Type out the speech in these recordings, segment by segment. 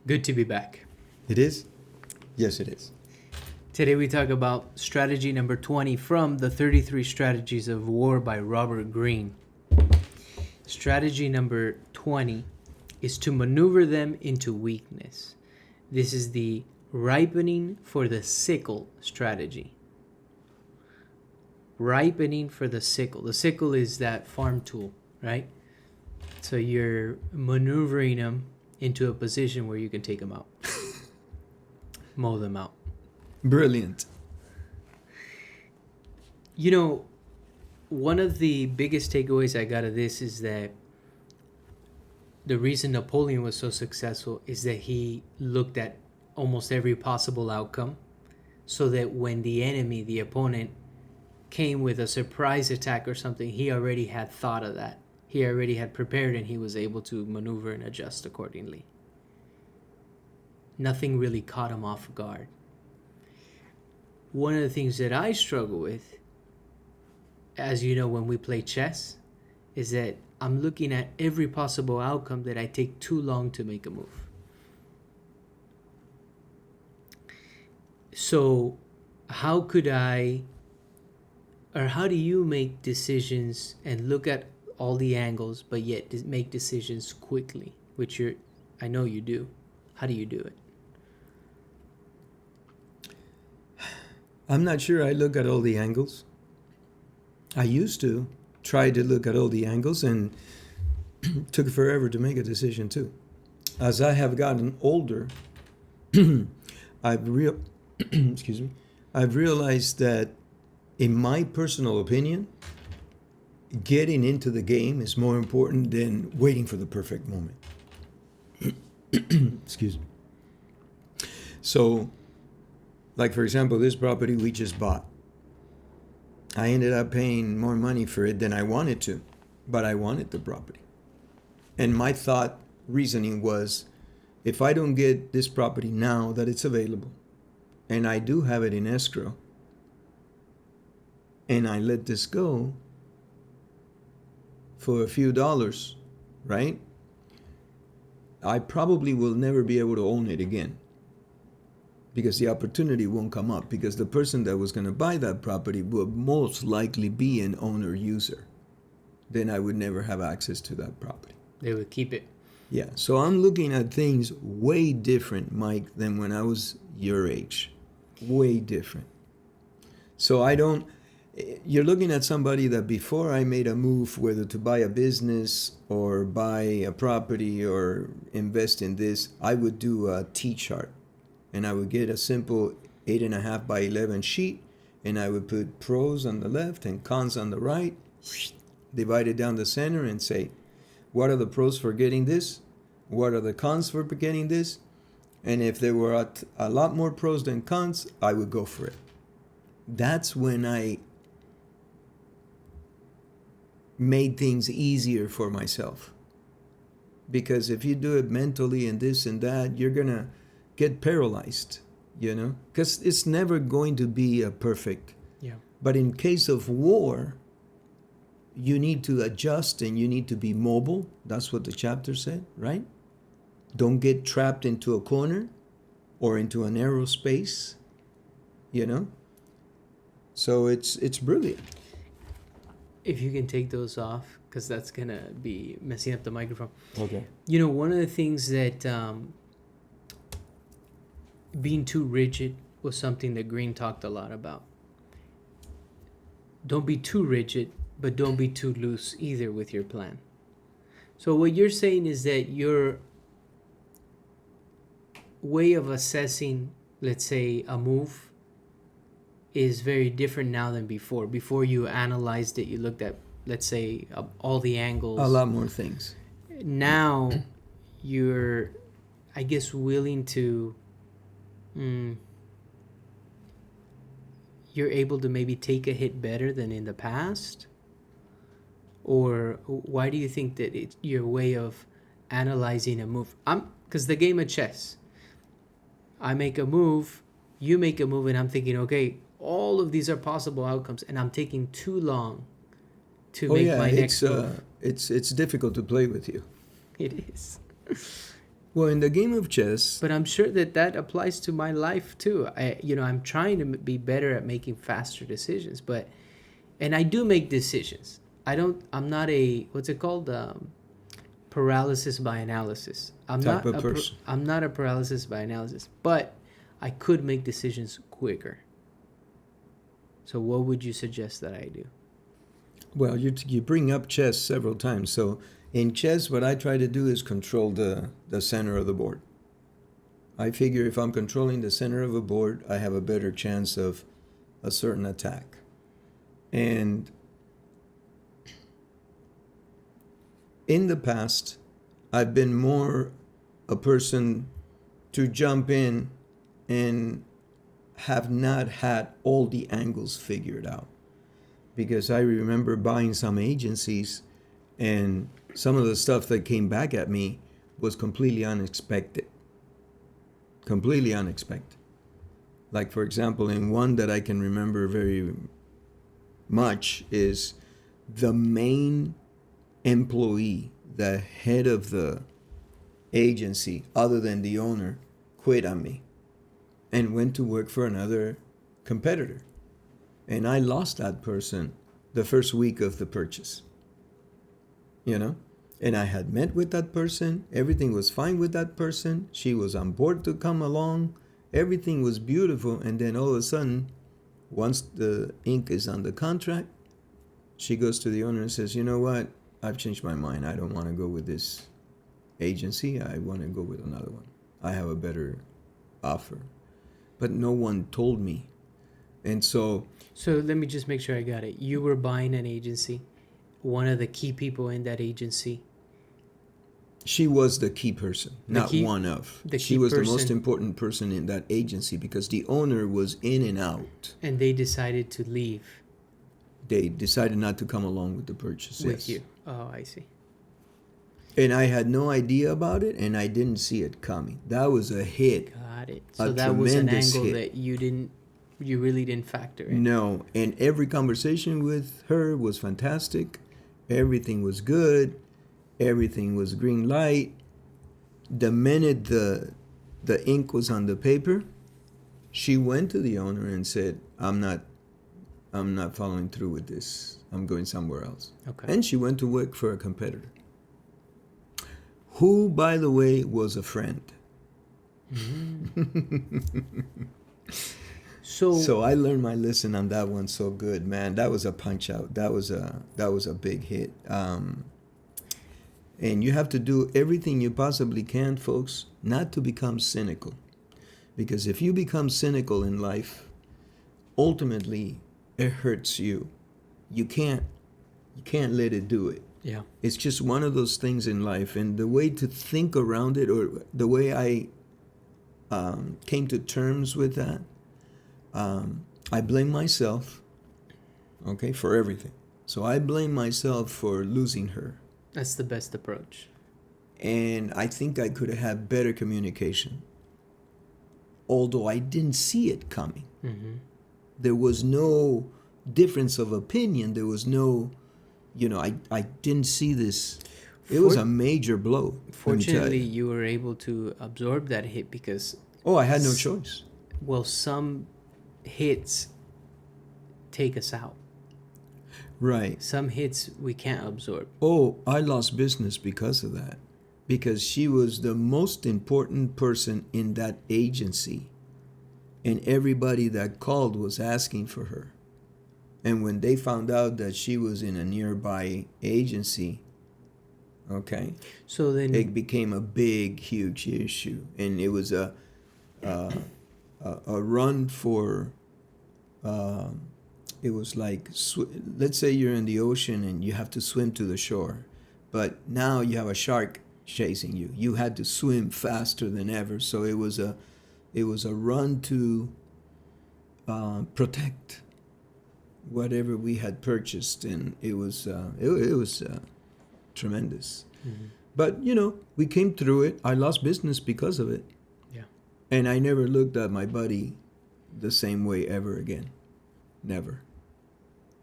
Good to be back. It is? Yes, it is. Today we talk about strategy number 20 from the 33 Strategies of War by Robert Greene. Strategy number 20 is to maneuver them into weakness. This is the ripening for the sickle strategy. Ripening for the sickle. The sickle is that farm tool, right? So you're maneuvering them into a position where you can take them out. Mow them out. Brilliant. You know, one of the biggest takeaways I got of this is that the reason Napoleon was so successful is that he looked at almost every possible outcome so that when the enemy, the opponent, came with a surprise attack or something, he already had thought of that. He already had prepared and he was able to maneuver and adjust accordingly. Nothing really caught him off guard. One of the things that I struggle with, as you know, when we play chess, is that I'm looking at every possible outcome that I take too long to make a move. So how do you make decisions and look at all the angles, but yet make decisions quickly, which I know you do. How do you do it? I'm not sure I look at all the angles. I used to try to look at all the angles and took forever to make a decision too. As I have gotten older, I've realized that, in my personal opinion, getting into the game is more important than waiting for the perfect moment. Excuse me. So, like for example, this property we just bought. I ended up paying more money for it than I wanted to, but I wanted the property. And my reasoning was, if I don't get this property now that it's available, and I do have it in escrow, and I let this go for a few dollars, right? I probably will never be able to own it again, because the opportunity won't come up, because the person that was going to buy that property will most likely be an owner user. Then I would never have access to that property. They would keep it. Yeah, so I'm looking at things way different, Mike, than when I was your age. Way different. So you're looking at somebody that before I made a move, whether to buy a business or buy a property or invest in this, I would do a T-chart. And I would get a simple 8.5 by 11 sheet, and I would put pros on the left and cons on the right, divide it down the center and say, what are the pros for getting this? What are the cons for getting this? And if there were a lot more pros than cons, I would go for it. That's when I made things easier for myself. Because if you do it mentally and this and that, you're going to get paralyzed, because it's never going to be a perfect. Yeah. But in case of war, you need to adjust and you need to be mobile. That's what the chapter said, right? Don't get trapped into a corner or into a narrow space, So it's brilliant. If you can take those off, because that's going to be messing up the microphone. Okay. One of the things that being too rigid was something that Greene talked a lot about. Don't be too rigid, but don't be too loose either with your plan. So what you're saying is that your way of assessing, let's say, a move is very different now than before. Before you analyzed it, you looked at, let's say, all the angles. A lot more things. Now you're, I guess, willing to... you're able to maybe take a hit better than in the past? Or why do you think that it's your way of analyzing a move? Because the game of chess, I make a move, you make a move, and I'm thinking, okay, all of these are possible outcomes, and I'm taking too long to make my next move. It's difficult to play with you. It is. Well, in the game of chess, But I'm sure that that applies to my life too. I'm trying to be better at making faster decisions, and I do make decisions. I'm not a, what's it called? Paralysis by analysis. type of person. I'm not a paralysis by analysis, but I could make decisions quicker. So what would you suggest that I do? Well, you bring up chess several times. So in chess, what I try to do is control the center of the board. I figure if I'm controlling the center of a board, I have a better chance of a certain attack. And in the past, I've been more a person to jump in and have not had all the angles figured out. Because I remember buying some agencies, and some of the stuff that came back at me was completely unexpected. Completely unexpected. Like, for example, in one that I can remember very much is the main employee, the head of the agency, other than the owner, quit on me and went to work for another competitor. And I lost that person the first week of the purchase. And I had met with that person. Everything was fine with that person. She was on board to come along. Everything was beautiful. And then all of a sudden, once the ink is on the contract, she goes to the owner and says, you know what? I've changed my mind. I don't want to go with this agency. I want to go with another one. I have a better offer. But no one told me. And so let me just make sure I got it. You were buying an agency. One of the key people in that agency. She was the key person, one of. She was the most important person in that agency because the owner was in and out. And they decided to leave. They decided not to come along with the purchase. With you. Oh, I see. And I had no idea about it, and I didn't see it coming. That was a hit. Got it. So that was an angle that you really didn't factor in. No, and every conversation with her was fantastic. Everything was good. Everything was green light. The minute the ink was on the paper, she went to the owner and said, I'm not following through with this. I'm going somewhere else. Okay. And she went to work for a competitor, who, by the way, was a friend. Mm-hmm. So I learned my lesson on that one so good, man. That was a punch out. That was a big hit. And you have to do everything you possibly can, folks, not to become cynical. Because if you become cynical in life, ultimately it hurts you. You can't let it do it. Yeah. It's just one of those things in life. And the way to think around it, or the way I came to terms with that, I blame myself, for everything. So I blame myself for losing her. That's the best approach. And I think I could have had better communication. Although I didn't see it coming. Mm-hmm. There was no difference of opinion. There was no, I didn't see this. It was a major blow. Fortunately, you were able to absorb that hit because... Oh, I had no choice. Well, some hits take us out. Right. Some hits we can't absorb. Oh, I lost business because of that. Because she was the most important person in that agency. And everybody that called was asking for her. And when they found out that she was in a nearby agency, so then it became a big, huge issue. And it was a run for... it was like, let's say you're in the ocean and you have to swim to the shore, but now you have a shark chasing you. You had to swim faster than ever. So it was a run to protect whatever we had purchased, and it was tremendous. Mm-hmm. But we came through it. I lost business because of it. Yeah. And I never looked at my buddy the same way ever again. Never.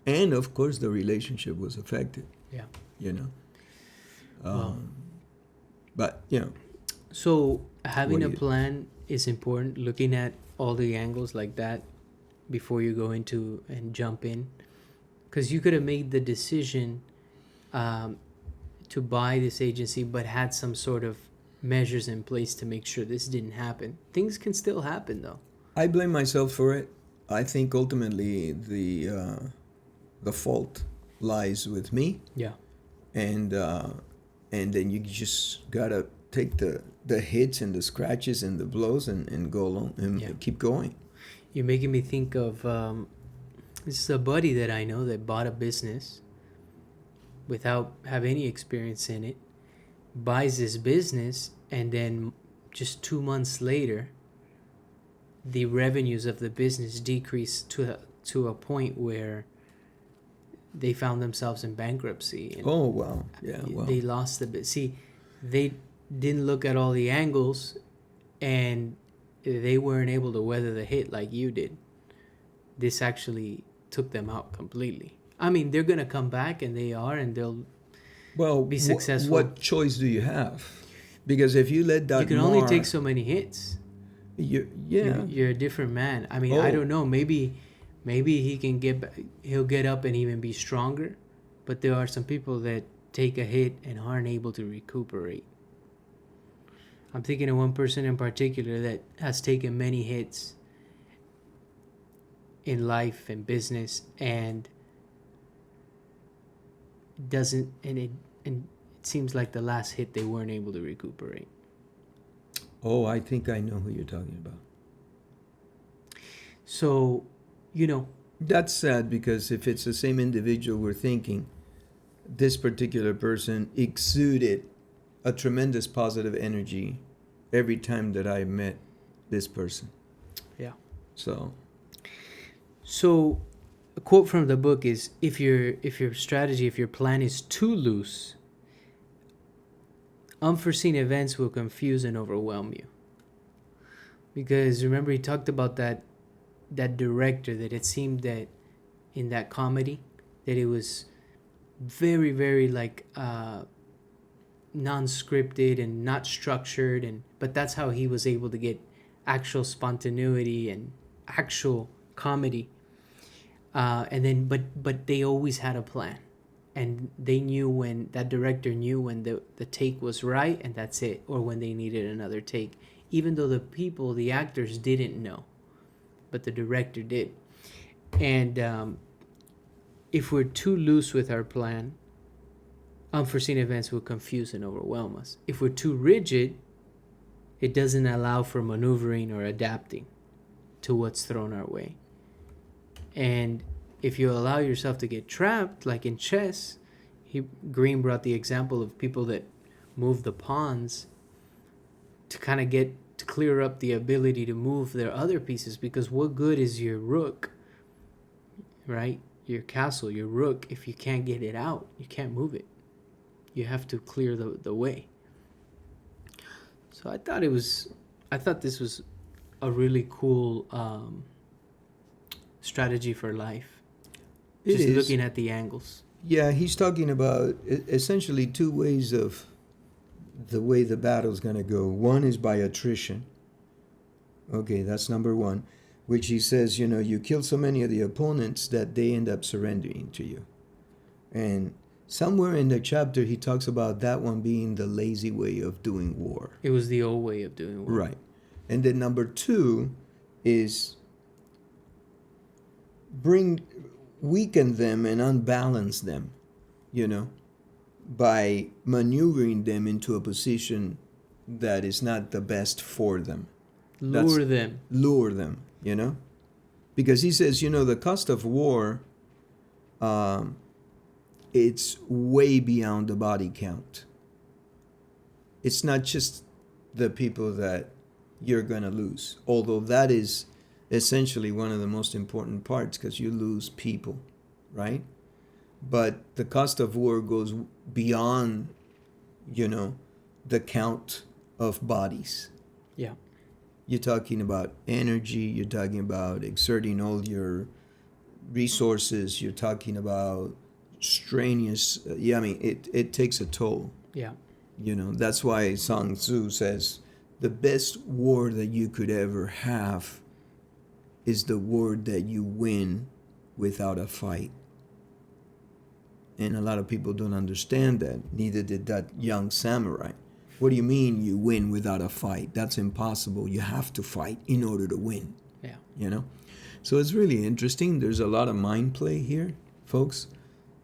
And of course the relationship was affected. Yeah. But So What having do a you? plan is important. Looking at all the angles like that before you go into and jump in, because you could have made the decision um, to buy this agency, but had some sort of measures in place to make sure this didn't happen. Things can still happen, though. I blame myself for it. I think ultimately the fault lies with me, Yeah. and then you just gotta take the hits and the scratches and the blows and go along Yeah. and keep going. You're making me think of this is a buddy that I know that bought a business without have any experience in it, buys this business, and then just 2 months later, the revenues of the business decreased to a point where they found themselves in bankruptcy, and Oh wow, yeah, well, they lost the bit. See, they didn't look at all the angles, and they weren't able to weather the hit like you did. This actually took them out completely. I mean, they're gonna come back, and they are, and they'll well, be successful. what choice do you have? Because if you let You that can only take mar, so many hits. yeah, You're a different man. I mean, I oh, don't know. Maybe he can he'll get up and even be stronger. But there are some people that take a hit and aren't able to recuperate. I'm thinking of one person in particular that has taken many hits in life and business, and doesn't and it seems like the last hit they weren't able to recuperate. oh, I think I know who you're talking about. So, you know, That's sad because if it's the same individual we're thinking, this particular person exuded a tremendous positive energy every time that I met this person. yeah. So, So a quote from the book is if your plan is too loose, unforeseen events will confuse and overwhelm you. Because remember he talked about that director, that it seemed that in that comedy that it was very very like non-scripted and not structured, and but that's how he was able to get actual spontaneity and actual comedy. And then but they always had a plan, and they knew when that director knew when the take was right, and that's it, or when they needed another take, even though the actors didn't know, but the director did. And if we're too loose with our plan, unforeseen events will confuse and overwhelm us. If we're too rigid, it doesn't allow for maneuvering or adapting to what's thrown our way. And if you allow yourself to get trapped, like in chess, Greene brought the example of people that move the pawns to kind of get to clear up the ability to move their other pieces, because what good is your rook, right? Your castle, your rook, if you can't get it out, you can't move it. You have to clear the way. So I thought this was a really cool strategy for life. it Just is. looking at the angles. Yeah, he's talking about essentially two ways of the way the battle's going to go. One is by attrition. Okay, that's number one, which he says, you kill so many of the opponents that they end up surrendering to you. And somewhere in the chapter, he talks about that one being the lazy way of doing war. It was the old way of doing war. Right. And then number two is weaken them and unbalance them, by maneuvering them into a position that is not the best for them. Lure them. Lure them, because he says, the cost of war, it's way beyond the body count. It's not just the people that you're going to lose, although that is essentially one of the most important parts, because you lose people, right? But the cost of war goes beyond, the count of bodies. Yeah. You're talking about energy, you're talking about exerting all your resources, you're talking about strenuous, it takes a toll. Yeah. You know, that's why Sun Tzu says the best war that you could ever have is the war that you win without a fight. And a lot of people don't understand that. Neither did that young samurai. What do you mean you win without a fight? That's impossible. You have to fight in order to win. Yeah. You know? So it's really interesting. There's a lot of mind play here, folks.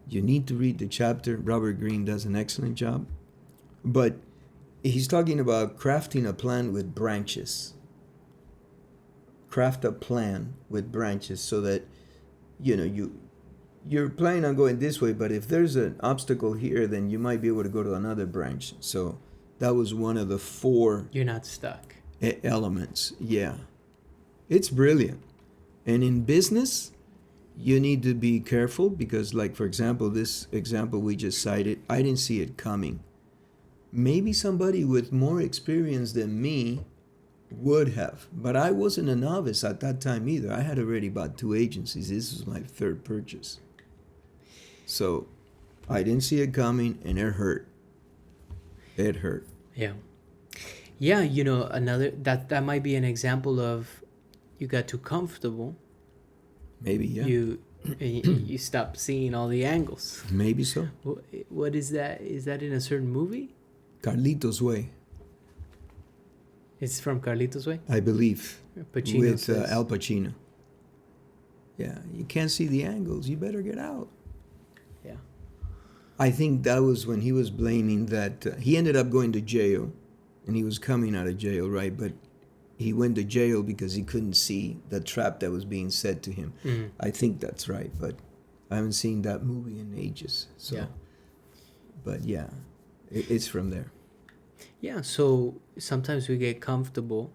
You need to read the chapter. Robert Greene does an excellent job. But he's talking about crafting a plan with branches. Craft a plan with branches so that, you know, you're planning on going this way, but if there's an obstacle here, then you might be able to go to another branch. So that was one of the 4 You're not stuck. elements. Yeah. It's brilliant. And in business, you need to be careful because, like, for example, this example we just cited, I didn't see it coming. Maybe somebody with more experience than me would have, but I wasn't a novice at that time either. I had already bought 2 agencies. This was my 3rd purchase. So I didn't see it coming, and it hurt. It hurt. Yeah. Yeah, you know, another that might be an example of you got too comfortable. Maybe, yeah. You stop seeing all the angles. Maybe so. What is that? Is that in a certain movie? Carlito's Way, It's from Carlitos Way? I believe, Pacino with says. Al Pacino. Yeah, you can't see the angles. You better get out. Yeah. I think that was when he was blaming that he ended up going to jail, and he was coming out of jail, right? But he went to jail because he couldn't see the trap that was being set to him. Mm-hmm. I think that's right, but I haven't seen that movie in ages. So, Yeah. But yeah, it's from there. Yeah, so sometimes we get comfortable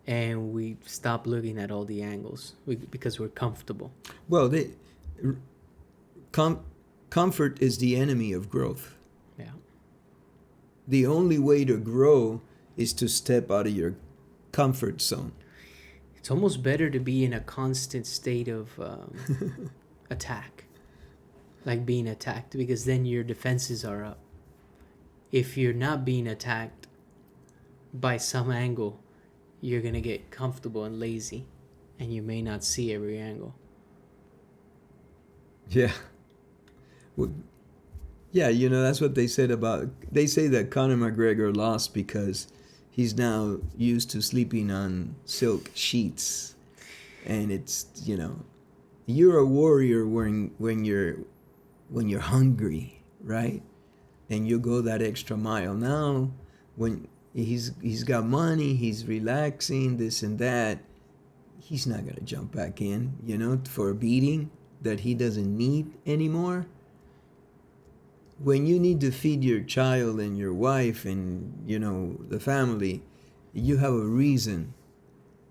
and we stop looking at all the angles because we're comfortable. Well, comfort is the enemy of growth. Yeah. The only way to grow is to step out of your comfort zone. It's almost better to be in a constant state of attack, like being attacked, because then your defenses are up. If you're not being attacked by some angle, you're going to get comfortable and lazy, and you may not see every angle. Yeah. Well, yeah, you know, that's what they said about... They say that Conor McGregor lost because he's now used to sleeping on silk sheets. And it's, you know... You're a warrior when you're hungry, right? And you go that extra mile. Now, when he's got money, he's relaxing, this and that, he's not going to jump back in, you know, for a beating that he doesn't need anymore. When you need to feed your child and your wife and, you know, the family, you have a reason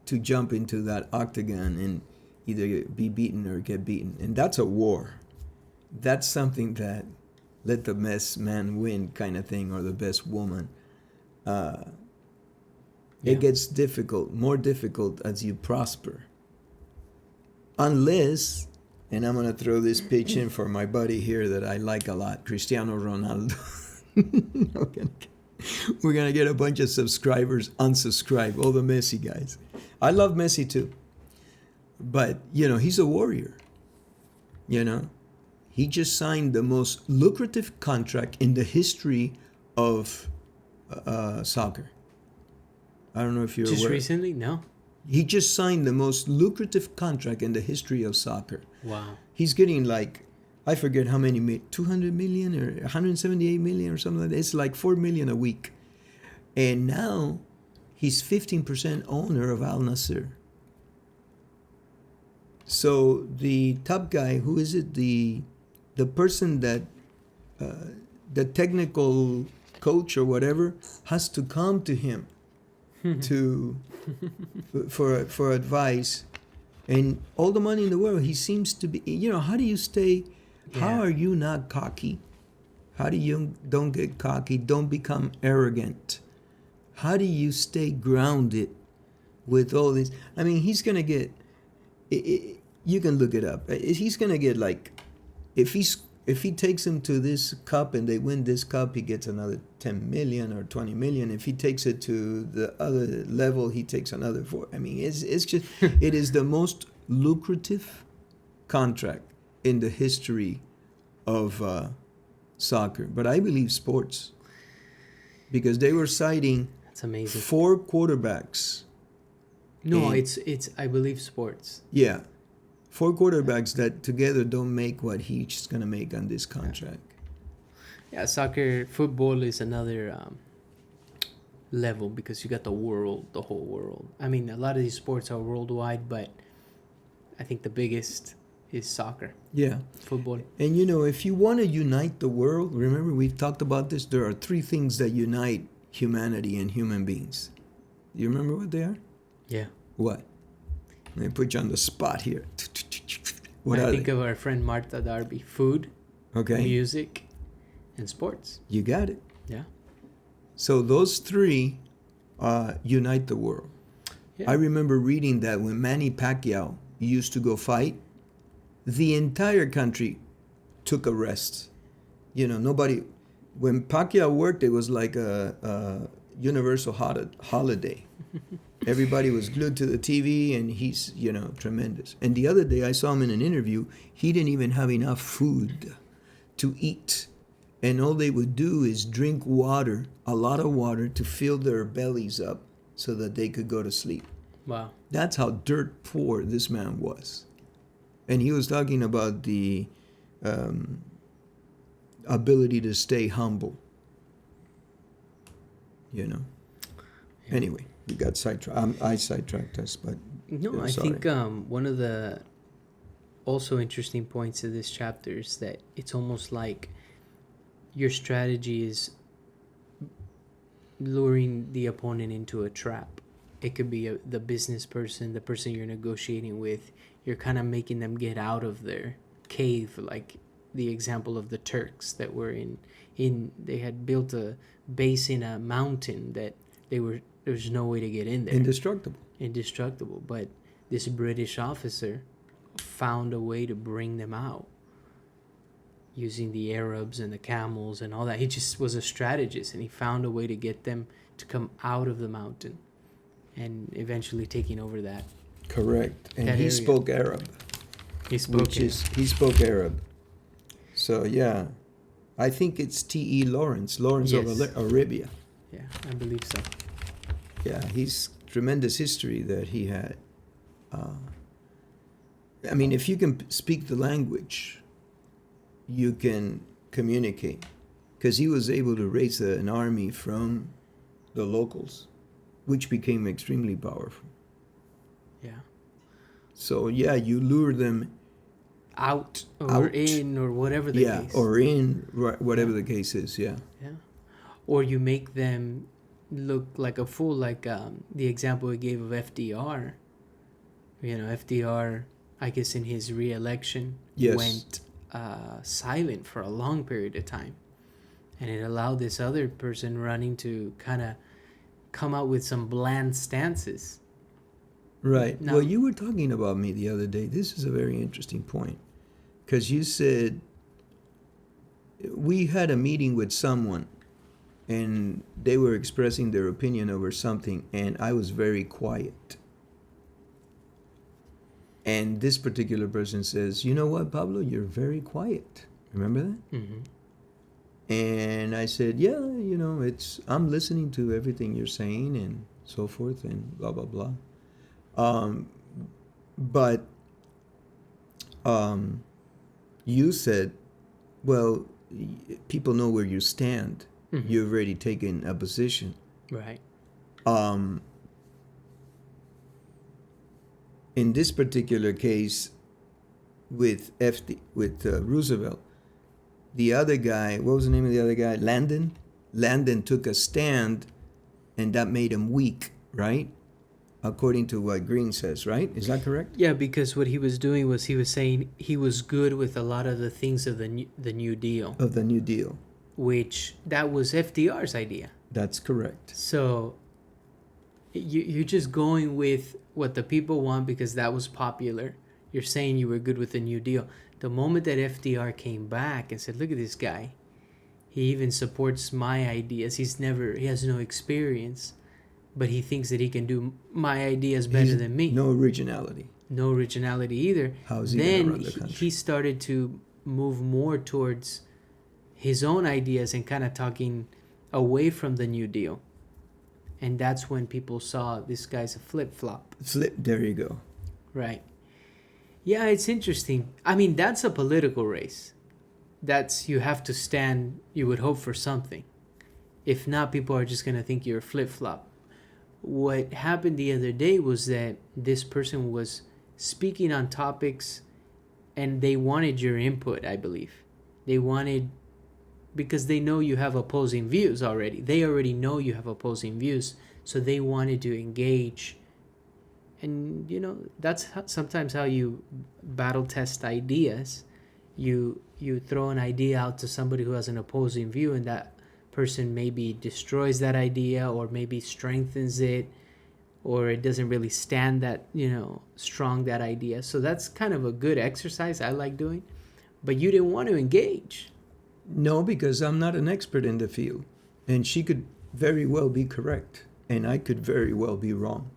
to jump into that octagon and either be beaten or get beaten. And that's a war. That's something that let the best man win kind of thing, or the best woman. It gets difficult, more difficult as you prosper. Unless, and I'm going to throw this pitch in for my buddy here that I like a lot, Cristiano Ronaldo. We're going to get a bunch of subscribers unsubscribe, all the Messi guys. I love Messi too. But, you know, he's a warrior. You know, he just signed the most lucrative contract in the history of soccer. I don't know if you're aware. Just recently? No. He just signed the most lucrative contract in the history of soccer. Wow. He's getting like, I forget how many, 200 million or 178 million or something like that. It's like 4 million a week. And now he's 15% owner of Al Nassr. So the top guy, who is it? The person that, the technical coach or whatever, has to come to him for advice, and all the money in the world. He seems to be, you know, how do you stay? How are you not cocky? How do you don't get cocky? Don't become arrogant. How do you stay grounded with all this? I mean, he's gonna get. You can look it up. He's gonna get like, if he's if he takes him to this cup and they win this cup, he gets another 10 million or 20 million. If he takes it to the other level, he takes another 4. I mean, it's just, it is the most lucrative contract in the history of soccer. But I believe sports, because they were citing That's amazing. 4 quarterbacks. No, And- it's I believe sports. Yeah. 4 quarterbacks that together don't make what he's going to make on this contract. Yeah, soccer, football is another level because you got the world, the whole world. I mean, a lot of these sports are worldwide, but I think the biggest is soccer, Yeah. football. And you know, if you want to unite the world, remember we've talked about this, there are 3 things that unite humanity and human beings. Do you remember what they are? Yeah. What? Let me put you on the spot here. What I are think they? of our friend Martha Darby. Food, Okay. music, and sports. You got it. Yeah. So those 3 unite the world. Yeah. I remember reading that when Manny Pacquiao used to go fight, the entire country took a rest. You know, nobody. When Pacquiao worked, it was like a universal holiday. Everybody was glued to the TV, and he's, you know, tremendous. And the other day, I saw him in an interview. He didn't even have enough food to eat. And all they would do is drink water, a lot of water, to fill their bellies up so that they could go to sleep. Wow. That's how dirt poor this man was. And he was talking about the ability to stay humble. You know? Yeah. Anyway, we got sidetracked. I sidetracked us, but No, I'm I sorry. think one of the also interesting points of this chapter is that it's almost like your strategy is luring the opponent into a trap. It could be the business person, the person you're negotiating with. You're kind of making them get out of their cave, like the example of the Turks that were in they had built a base in a mountain that there's no way to get in there. Indestructible. But this British officer found a way to bring them out using the Arabs and the camels and all that. He just was a strategist, and he found a way to get them to come out of the mountain and eventually taking over that. Correct. And that he area. spoke Arab. He spoke He spoke Arab. So yeah, I think it's T.E. Lawrence Yes. of Arabia. Yeah, I believe so. Yeah, he's tremendous history that he had. I mean, if you can speak the language, you can communicate. Because he was able to raise an army from the locals, which became extremely powerful. Yeah. So yeah, you lure them Out or Out. in or whatever the case. or in, whatever the case is, yeah. Yeah. Or you make them look like a fool, like the example we gave of FDR. You know, FDR, I guess in his re-election, Yes. went silent for a long period of time. And it allowed this other person running to kind of come out with some bland stances. Right. Now- Well, you were talking about me the other day. This is a very interesting point. Because you said we had a meeting with someone and they were expressing their opinion over something, and I was very quiet. And this particular person says, "You know what, Pablo? You're very quiet." Remember that? Mm-hmm. And I said, "Yeah, you know, I'm listening to everything you're saying and so forth and blah, blah, blah." But you said, well, people know where you stand. Mhm. You've already taken a position. Right. In this particular case, with Roosevelt, the other guy, what was the name of the other guy? Landon. Landon took a stand, and that made him weak, right? According to what Greene says, right? Is that correct? Yeah, because what he was doing was he was saying he was good with a lot of the things of the New Deal, Of the New Deal. which that was FDR's idea. That's correct. So you're just going with what the people want because that was popular. You're saying you were good with the New Deal. The moment that FDR came back and said, "Look at this guy. He even supports my ideas. He has no experience, but he thinks that he can do my ideas better than me." No originality. No originality either. How is he going to Then run the country? he started to move more towards his own ideas and kind of talking away from the New Deal. And that's when people saw this guy's a flip-flop. There you go. Right. Yeah, it's interesting. I mean, that's a political race. You have to stand, you would hope for something. If not, people are just going to think you're a flip-flop. What happened the other day was that this person was speaking on topics and they wanted your input, I believe. They wanted, because they know you have opposing views already. They already know you have opposing views, so they wanted to engage. And, that's sometimes how you battle test ideas. You throw an idea out to somebody who has an opposing view, and that person maybe destroys that idea or maybe strengthens it, or it doesn't really stand that, strong, that idea. So that's kind of a good exercise I like doing. But you didn't want to engage. No, because I'm not an expert in the field. And she could very well be correct. And I could very well be wrong.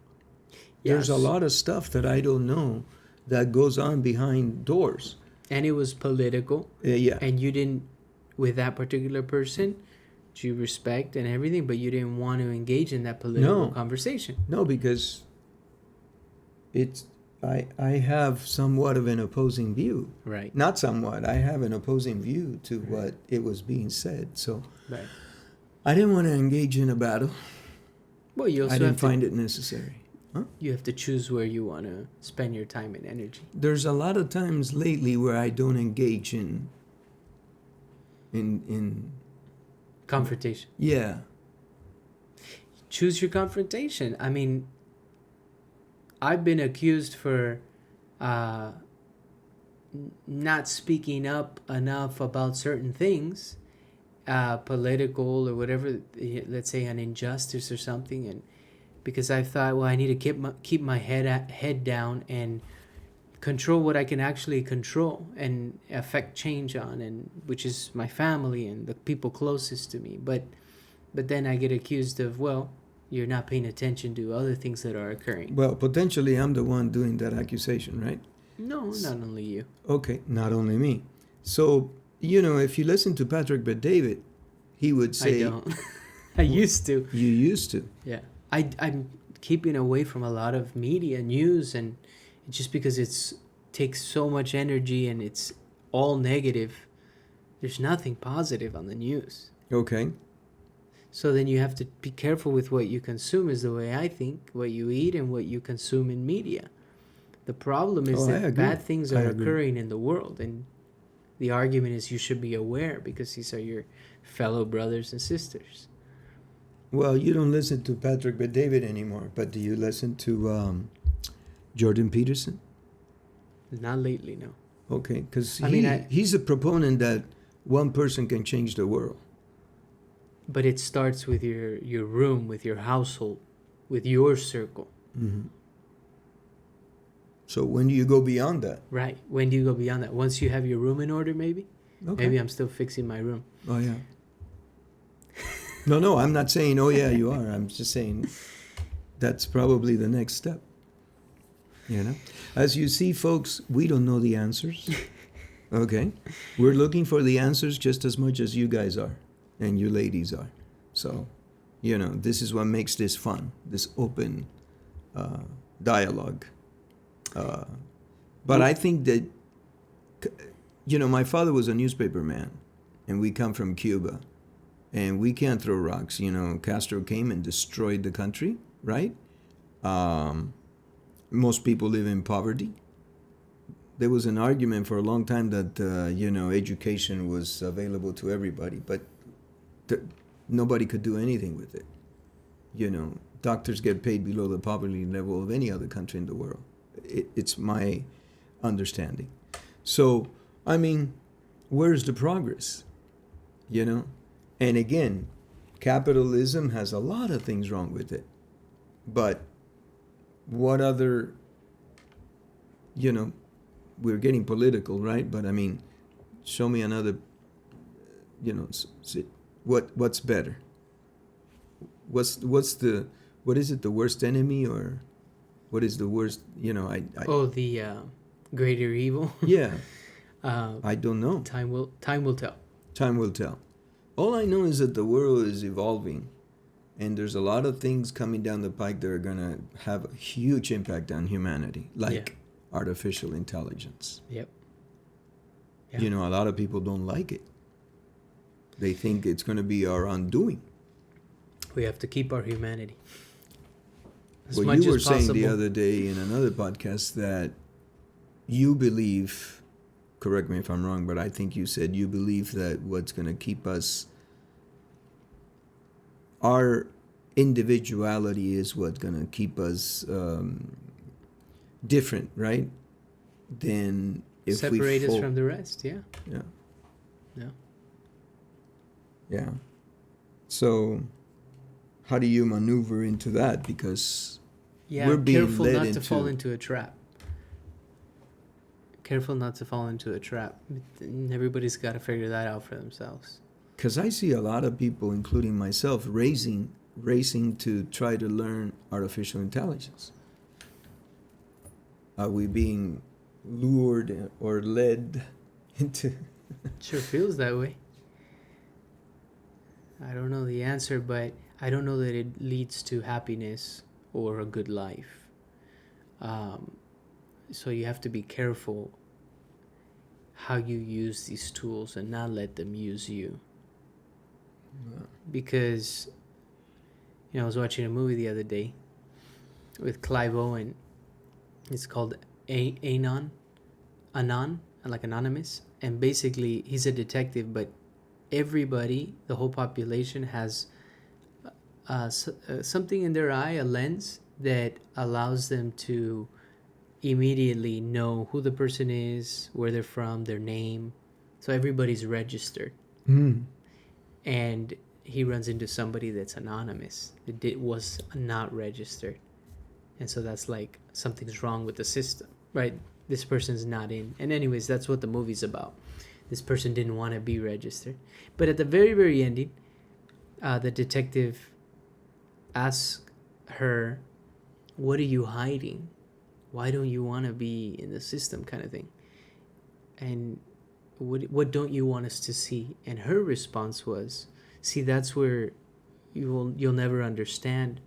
Yes. There's a lot of stuff that I don't know that goes on behind doors. And it was political. Yeah. And you didn't, with that particular person, you respect and everything, but you didn't want to engage in that political conversation. No, because I have somewhat of an opposing view. Right. Not somewhat. I have an opposing view to what it was being said. So right. I didn't want to engage in a battle. Well, you also I didn't find it necessary. Huh? You have to choose where you want to spend your time and energy. There's a lot of times lately where I don't engage in confrontation. Yeah. Choose your confrontation. I mean, I've been accused for not speaking up enough about certain things, political or whatever, let's say an injustice or something, and because I thought, well, I need to keep my head down and control what I can actually control and affect change on, and which is my family and the people closest to me. But then I get accused of, well, you're not paying attention to other things that are occurring. Well, potentially I'm the one doing that accusation, right? No, not only you. Okay, not only me. So, if you listen to Patrick Bet-David, he would say... I don't. I used to. You used to? Yeah. I'm keeping away from a lot of media, news, and just because it takes so much energy and it's all negative. There's nothing positive on the news. Okay. So then you have to be careful with what you consume, is the way I think, what you eat and what you consume in media. The problem is that bad things are occurring in the world, and the argument is you should be aware because these are your fellow brothers and sisters. Well, you don't listen to Patrick Bet-David anymore, but do you listen to Jordan Peterson? Not lately, no. Okay, because he's a proponent that one person can change the world. But it starts with your room, with your household, with your circle. Mm-hmm. So when do you go beyond that? Right. When do you go beyond that? Once you have your room in order, maybe? Okay. Maybe I'm still fixing my room. Oh, yeah. No, I'm not saying, oh, yeah, you are. I'm just saying that's probably the next step. As you see, folks, we don't know the answers. Okay? We're looking for the answers just as much as you guys are and you ladies are. So, this is what makes this fun, this open dialogue. But I think that, my father was a newspaper man, and we come from Cuba, and we can't throw rocks. Castro came and destroyed the country, right? Most people live in poverty. There was an argument for a long time that, education was available to everybody, but nobody could do anything with it. Doctors get paid below the poverty level of any other country in the world. It's my understanding. So, where's the progress? And again, capitalism has a lot of things wrong with it. But what other, we're getting political, right? But I mean, show me another, what's better? What is it, the worst enemy, or what is the worst, The greater evil. yeah, uh, I don't know. Time will tell. Time will tell. All I know is that the world is evolving, and there's a lot of things coming down the pike that are going to have a huge impact on humanity, like artificial intelligence. Yep. Yeah. A lot of people don't like it. They think it's going to be our undoing. We have to keep our humanity. Well, you were saying the other day in another podcast that you believe, correct me if I'm wrong, but I think you said you believe that what's going to keep us, our individuality is what's going to keep us different, right? Than if separate us from the rest. Yeah. Yeah. Yeah. Yeah. So how do you maneuver into that? Because we're being careful led not into... to fall into a trap. Careful not to fall into a trap. Everybody's got to figure that out for themselves. Because I see a lot of people, including myself, racing to try to learn artificial intelligence. Are we being lured or led into... Sure feels that way. I don't know the answer, but I don't know that it leads to happiness or a good life. So you have to be careful how you use these tools and not let them use you. Because, I was watching a movie the other day with Clive Owen. It's called Anon, like Anonymous. And basically, he's a detective, but everybody, the whole population, has something in their eye, a lens, that allows them to immediately know who the person is, where they're from, their name. So everybody's registered. And he runs into somebody that's anonymous, that was not registered. And so that's like, something's wrong with the system, right? This person's not in. And anyways, that's what the movie's about. This person didn't want to be registered. But at the very, very ending, the detective asks her, what are you hiding? Why don't you want to be in the system, kind of thing? And what don't you want us to see? And her response was, see, that's where you'll never understand,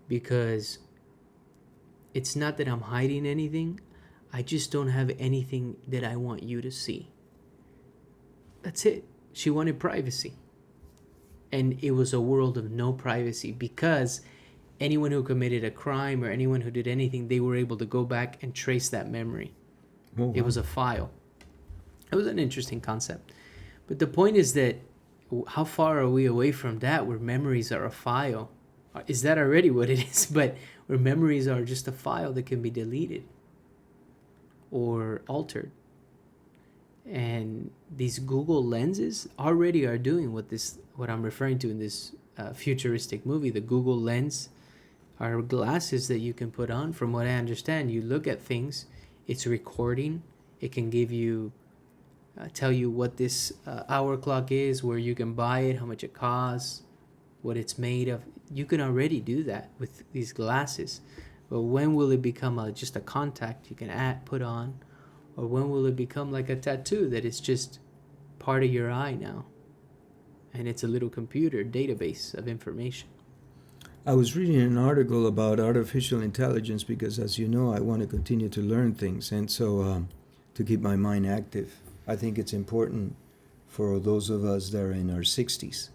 because it's not that I'm hiding anything. I just don't have anything that I want you to see. That's it. She wanted privacy. And it was a world of no privacy, because anyone who committed a crime or anyone who did anything, they were able to go back and trace that memory. Oh, wow. It was a file. It was an interesting concept. But the point is that, how far are we away from that, where memories are a file? Is that already what it is? But where memories are just a file that can be deleted or altered. And these Google lenses already are doing what I'm referring to in this futuristic movie. The Google lens are glasses that you can put on. From what I understand, you look at things, it's recording. It can give you, tell you what this hour clock is, where you can buy it, how much it costs, what it's made of. You can already do that with these glasses. But when will it become just a contact you can put on? Or when will it become like a tattoo that is just part of your eye now? And it's a little computer database of information. I was reading an article about artificial intelligence because, as you know, I want to continue to learn things. And so to keep my mind active, I think it's important for those of us that are in our 60s.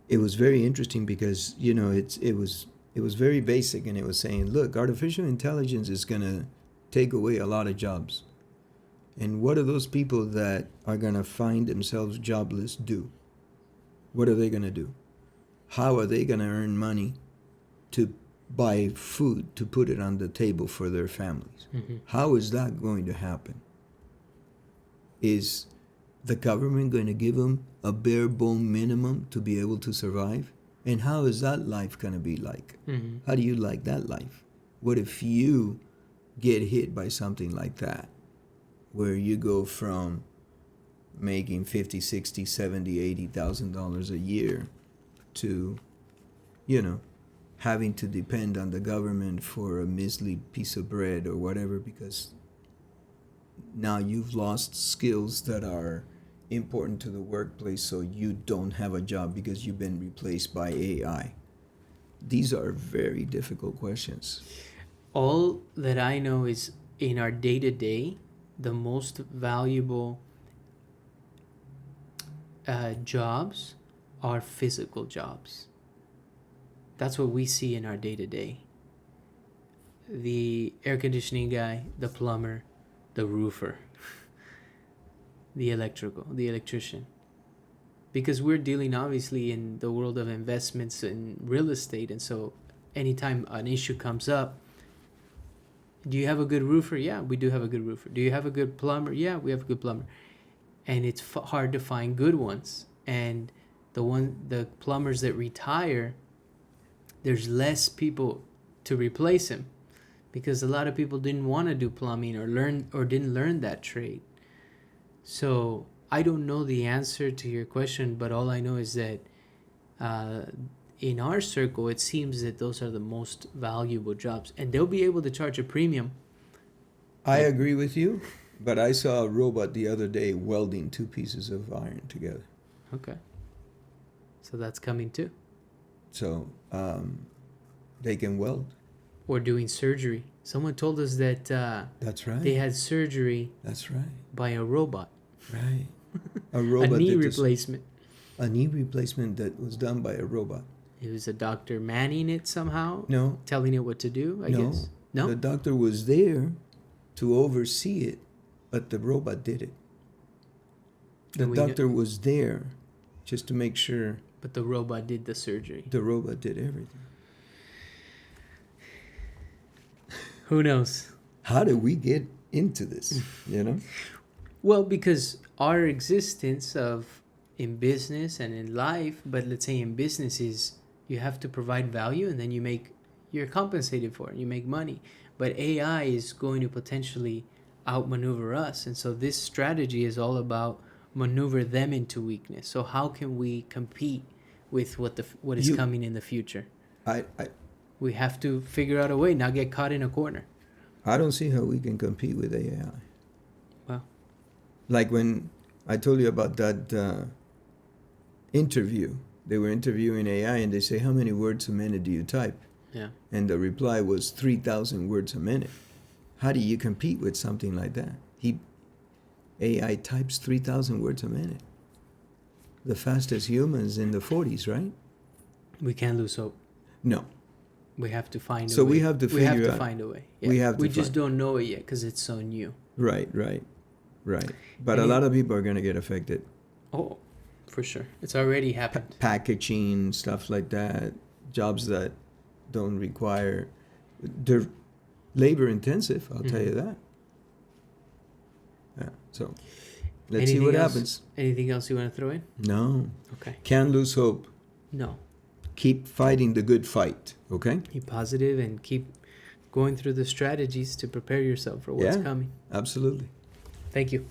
It was very interesting because, it was very basic, and it was saying, look, artificial intelligence is going to take away a lot of jobs. And what do those people that are going to find themselves jobless do? What are they going to do? How are they going to earn money to buy food, to put it on the table for their families? Mm-hmm. How is that going to happen? Is the government going to give them a bare bone minimum to be able to survive? And how is that life going to be like? Mm-hmm. How do you like that life? What if you get hit by something like that, where you go from making 50, 60, 70, $80,000 a year to, you know, having to depend on the government for a measly piece of bread or whatever, because now you've lost skills that are important to the workplace, so you don't have a job because you've been replaced by AI. These are very difficult questions. All that I know is in our day-to-day, the most valuable jobs are physical jobs. That's what we see in our day-to-day. The air conditioning guy, the plumber, the roofer, the electrician. Because we're dealing obviously in the world of investments in real estate, and so anytime an issue comes up, do you have a good roofer? Yeah, we do have a good roofer. Do you have a good plumber? Yeah, we have a good plumber. And it's hard to find good ones. And the plumbers that retire, there's less people to replace him, because a lot of people didn't want to do plumbing or didn't learn that trade. So I don't know the answer to your question, but all I know is that in our circle, it seems that those are the most valuable jobs, and they'll be able to charge a premium. I agree with you, but I saw a robot the other day welding two pieces of iron together. Okay. So that's coming too. So they can weld. Or doing surgery. Someone told us that That's right. they had surgery That's right. by a robot. Right. A robot. A knee replacement. A knee replacement that was done by a robot. It was a doctor manning it somehow? No. Telling it what to do, I guess? No? The doctor was there to oversee it, but the robot did it. The doctor was there just to make sure. But the robot did the surgery. The robot did everything. Who knows? How did we get into this, you know? Well, because our existence in business and in life, but let's say in business is you have to provide value, and then you're compensated for it, you make money. But AI is going to potentially outmaneuver us. And so this strategy is all about maneuver them into weakness. So how can we compete with what is coming in the future? We have to figure out a way, not get caught in a corner. I don't see how we can compete with AI. Well, like when I told you about that interview, they were interviewing AI and they say, how many words a minute do you type? yeah. And the reply was 3,000 words a minute. How do you compete with something like that? AI types 3,000 words a minute. The fastest humans in the 40s, right? We can't lose hope. No. We have to find a way. So we have to figure out. We have to find a way. Yeah. We just don't know it yet because it's so new. Right. But a lot of people are going to get affected. Oh, for sure. It's already happened. Packaging, stuff like that. Jobs that don't require... They're labor intensive, I'll tell you that. Yeah, so let's see what happens. Anything else you want to throw in? No. Okay. Can't lose hope. No. Keep fighting the good fight, okay? Be positive and keep going through the strategies to prepare yourself for what's coming. Absolutely. Thank you.